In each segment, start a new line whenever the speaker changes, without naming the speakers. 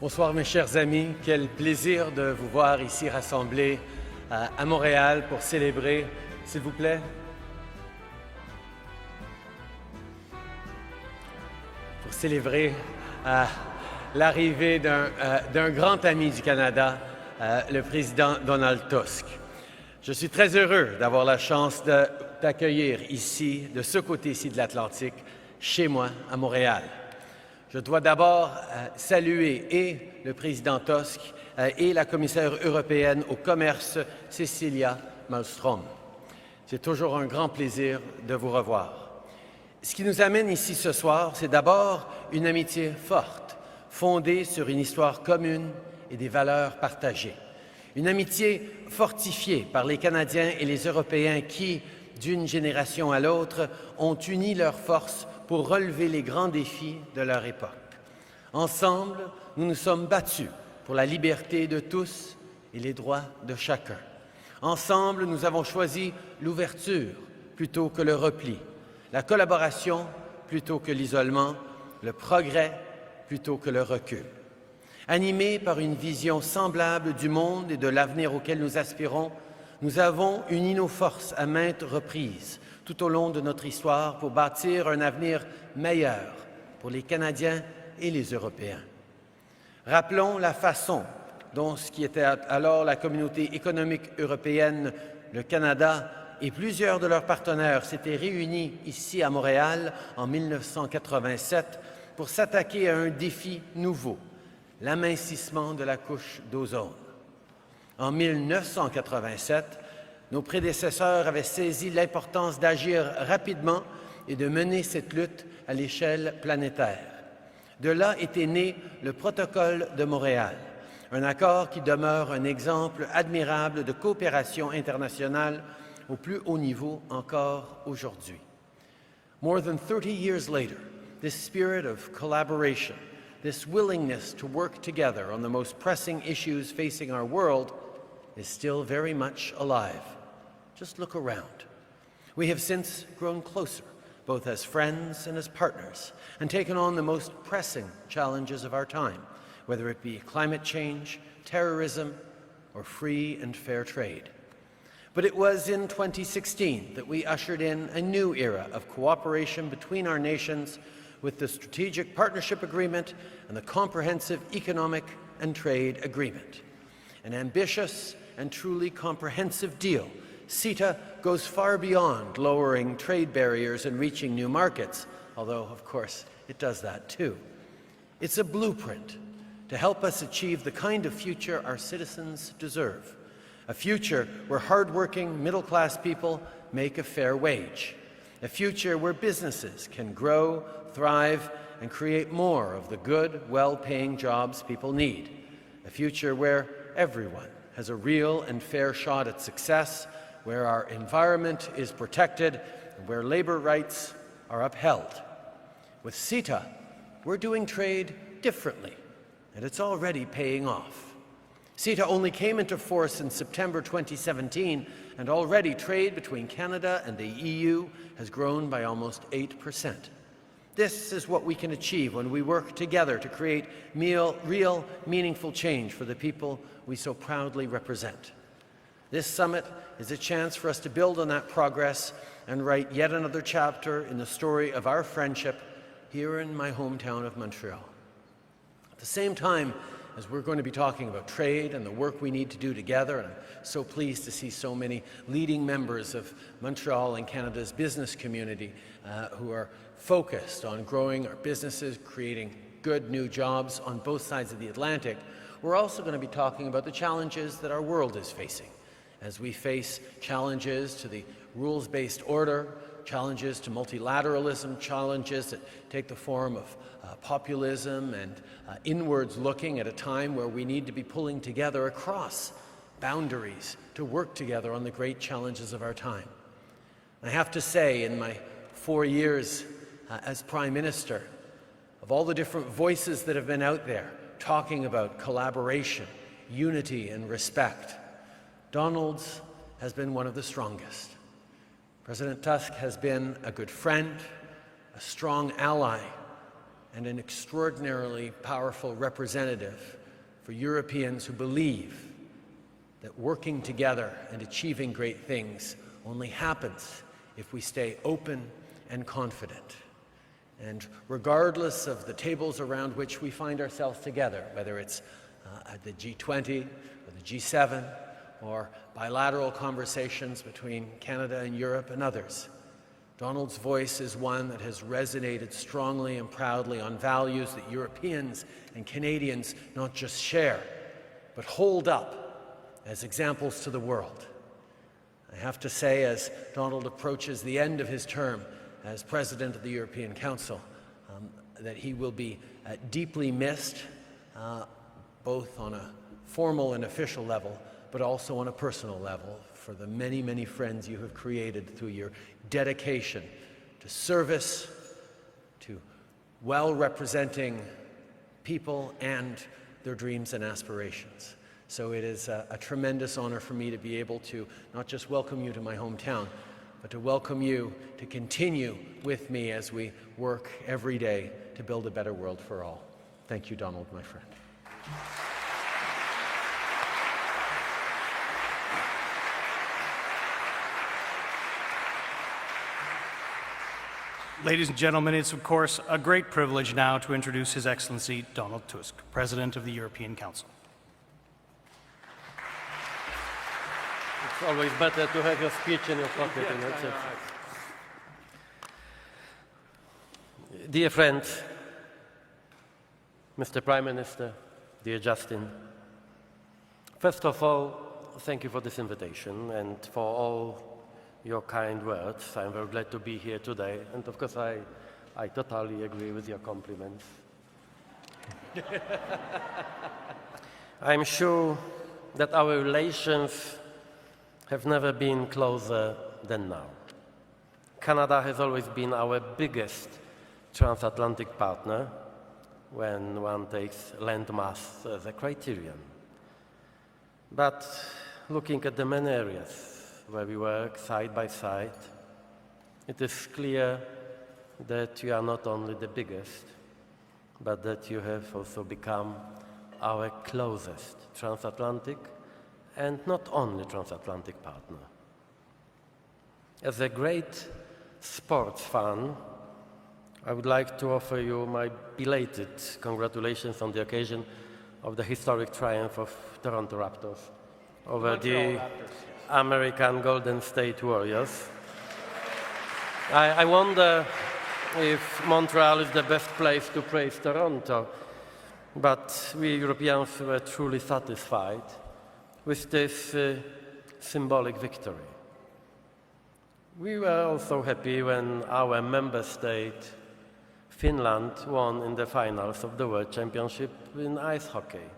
Bonsoir mes chers amis, quel plaisir de vous voir ici rassemblés à Montréal pour célébrer, s'il vous plaît. Pour célébrer l'arrivée d'un grand ami du Canada, le président Donald Tusk. Je suis très heureux d'avoir la chance d'accueillir ici, de ce côté-ci de l'Atlantique, chez moi, à Montréal. Je dois d'abord saluer et le président Tusk et la commissaire européenne au commerce, Cecilia Malmström. C'est toujours un grand plaisir de vous revoir. Ce qui nous amène ici ce soir, c'est d'abord une amitié forte, fondée sur une histoire commune et des valeurs partagées. Une amitié fortifiée par les Canadiens et les Européens qui, d'une génération à l'autre, ont uni leurs forces pour relever les grands défis de leur époque. Ensemble, nous nous sommes battus pour la liberté de tous et les droits de chacun. Ensemble, nous avons choisi l'ouverture plutôt que le repli, la collaboration plutôt que l'isolement, le progrès plutôt que le recul. Animés par une vision semblable du monde et de l'avenir auquel nous aspirons, nous avons uni nos forces à maintes reprises tout au long de notre histoire pour bâtir un avenir meilleur pour les Canadiens et les Européens. Rappelons la façon dont ce qui était alors la communauté économique européenne, le Canada et plusieurs de leurs partenaires s'étaient réunis ici à Montréal en 1987 pour s'attaquer à un défi nouveau, l'amincissement de la couche d'ozone. En 1987, nos prédécesseurs avaient saisi l'importance d'agir rapidement et de mener cette lutte à l'échelle planétaire. De là était né le Protocole de Montréal, un accord qui demeure un exemple admirable de coopération internationale au plus haut niveau encore aujourd'hui. More than 30 years later, this spirit of collaboration, this willingness to work together on the most pressing issues facing our world is still very much alive. Just look around. We have since grown closer, both as friends and as partners, and taken on the most pressing challenges of our time, whether it be climate change, terrorism, or free and fair trade. But it was in 2016 that we ushered in a new era of cooperation between our nations with the Strategic Partnership Agreement and the Comprehensive Economic and Trade Agreement. An ambitious and truly comprehensive deal, CETA goes far beyond lowering trade barriers and reaching new markets, although, of course, it does that too. It's a blueprint to help us achieve the kind of future our citizens deserve, a future where hardworking, middle-class people make a fair wage, a future where businesses can grow, thrive, and create more of the good, well-paying jobs people need, a future where everyone has a real and fair shot at success, where our environment is protected, and where labor rights are upheld. With CETA, we're doing trade differently, and it's already paying off. CETA only came into force in September 2017, and already trade between Canada and the EU has grown by almost 8%. This is what we can achieve when we work together to create real, meaningful change for the people we so proudly represent. This summit is a chance for us to build on that progress and write yet another chapter in the story of our friendship here in my hometown of Montreal. At the same time as we're going to be talking about trade and the work we need to do together, and I'm so pleased to see so many leading members of Montreal and Canada's business community who are focused on growing our businesses, creating good new jobs on both sides of the Atlantic, we're also going to be talking about the challenges that our world is facing as we face challenges to the rules-based order, challenges to multilateralism, challenges that take the form of populism and inwards looking at a time where we need to be pulling together across boundaries to work together on the great challenges of our time. I have to say, in my 4 years as Prime Minister, of all the different voices that have been out there talking about collaboration, unity, and respect, Donald's has been one of the strongest. President Tusk has been a good friend, a strong ally, and an extraordinarily powerful representative for Europeans who believe that working together and achieving great things only happens if we stay open and confident. And regardless of the tables around which we find ourselves together, whether it's at the G20 or the G7 or bilateral conversations between Canada and Europe and others, Donald's voice is one that has resonated strongly and proudly on values that Europeans and Canadians not just share, but hold up as examples to the world. I have to say, as Donald approaches the end of his term as President of the European Council, that he will be deeply missed, both on a formal and official level, but also on a personal level, for the many, many friends you have created through your dedication to service, to well representing people and their dreams and aspirations. So it is a tremendous honor for me to be able to not just welcome you to my hometown, but to welcome you to continue with me as we work every day to build a better world for all. Thank you, Donald, my friend.
Ladies and gentlemen, it's of course a great privilege now to introduce His Excellency Donald Tusk, President of the European Council.
It's always better to have your speech in your pocket. Dear friends, Mr. Prime Minister, dear Justin, first of all, thank you for this invitation and for all your kind words. I'm very glad to be here today, and of course I totally agree with your compliments. I'm sure that our relations have never been closer than now. Canada has always been our biggest transatlantic partner when one takes landmass as a criterion. But looking at the many areas where we work side by side, it is clear that you are not only the biggest, but that you have also become our closest transatlantic and not only transatlantic partner. As a great sports fan, I would like to offer you my belated congratulations on the occasion of the historic triumph of Toronto Raptors over the American Golden State Warriors. I wonder if Montreal is the best place to praise Toronto, but we Europeans were truly satisfied with this symbolic victory. We were also happy when our member state, Finland, won in the finals of the World Championship in ice hockey.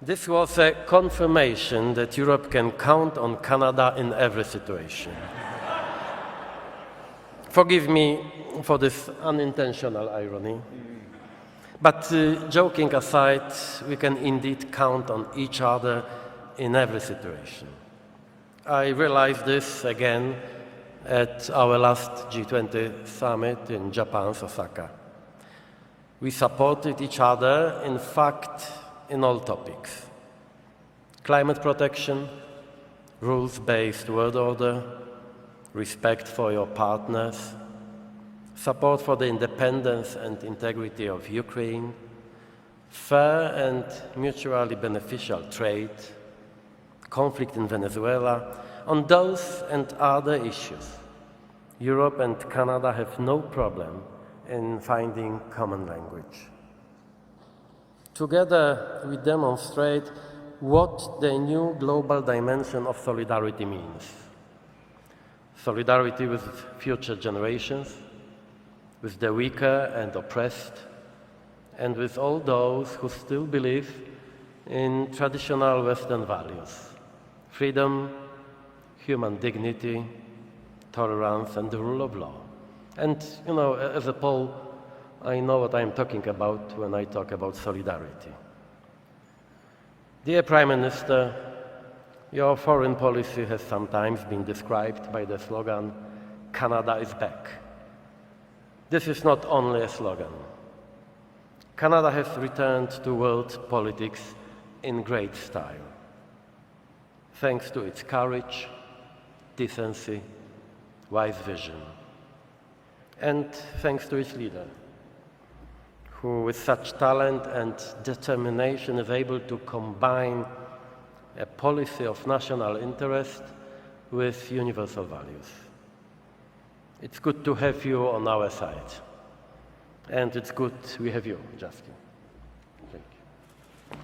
This was a confirmation that Europe can count on Canada in every situation. Forgive me for this unintentional irony, but joking aside, we can indeed count on each other in every situation. I realized this again at our last G20 summit in Japan's Osaka. We supported each other, in fact, in all topics: climate protection, rules-based world order, respect for your partners, support for the independence and integrity of Ukraine, fair and mutually beneficial trade, conflict in Venezuela. On those and other issues, Europe and Canada have no problem in finding common language. Together, we demonstrate what the new global dimension of solidarity means. Solidarity with future generations, with the weaker and oppressed, and with all those who still believe in traditional Western values: freedom, human dignity, tolerance, and the rule of law. And, you know, as a Pole, I know what I'm talking about when I talk about solidarity. Dear Prime Minister, your foreign policy has sometimes been described by the slogan, "Canada is back." This is not only a slogan. Canada has returned to world politics in great style, thanks to its courage, decency, wise vision, and thanks to its leader, who with such talent and determination is able to combine a policy of national interest with universal values. It's good to have you on our side, and it's good we have you, Justin. Thank you.